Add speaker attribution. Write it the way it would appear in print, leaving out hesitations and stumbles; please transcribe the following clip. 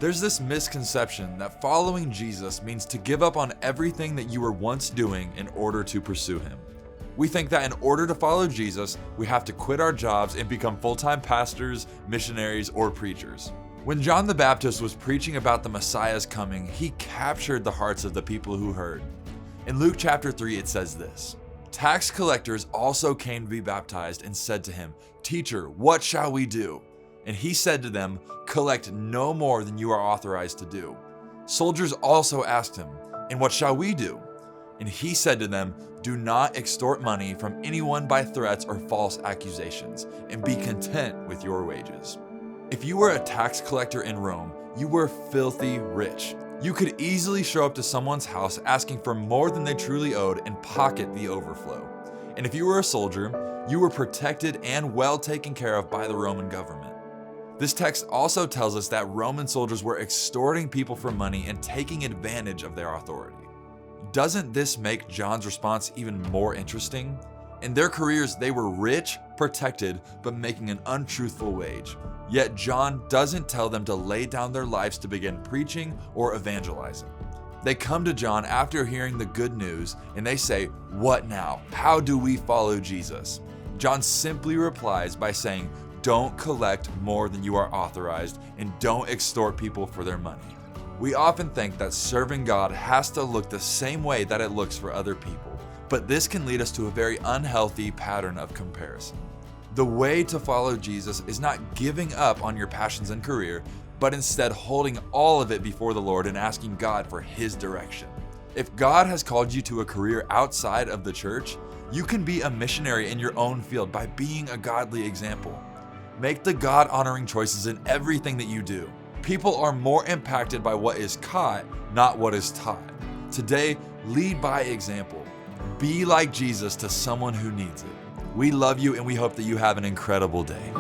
Speaker 1: There's this misconception that following Jesus means to give up on everything that you were once doing in order to pursue him. We think that in order to follow Jesus, we have to quit our jobs and become full-time pastors, missionaries, or preachers. When John the Baptist was preaching about the Messiah's coming, he captured the hearts of the people who heard. In Luke chapter 3, it says this, "Tax collectors also came to be baptized and said to him, 'Teacher, what shall we do?' And he said to them, 'Collect no more than you are authorized to do.' Soldiers also asked him, 'And what shall we do?' And he said to them, 'Do not extort money from anyone by threats or false accusations, and be content with your wages.'" If you were a tax collector in Rome, you were filthy rich. You could easily show up to someone's house asking for more than they truly owed and pocket the overflow. And if you were a soldier, you were protected and well taken care of by the Roman government. This text also tells us that Roman soldiers were extorting people for money and taking advantage of their authority. Doesn't this make John's response even more interesting? In their careers, they were rich, protected, but making an untruthful wage. Yet John doesn't tell them to lay down their lives to begin preaching or evangelizing. They come to John after hearing the good news and they say, "What now? How do we follow Jesus?" John simply replies by saying, "Don't collect more than you are authorized and don't extort people for their money." We often think that serving God has to look the same way that it looks for other people, but this can lead us to a very unhealthy pattern of comparison. The way to follow Jesus is not giving up on your passions and career, but instead holding all of it before the Lord and asking God for His direction. If God has called you to a career outside of the church, you can be a missionary in your own field by being a godly example. Make the God-honoring choices in everything that you do. People are more impacted by what is caught, not what is taught. Today, lead by example. Be like Jesus to someone who needs it. We love you and we hope that you have an incredible day.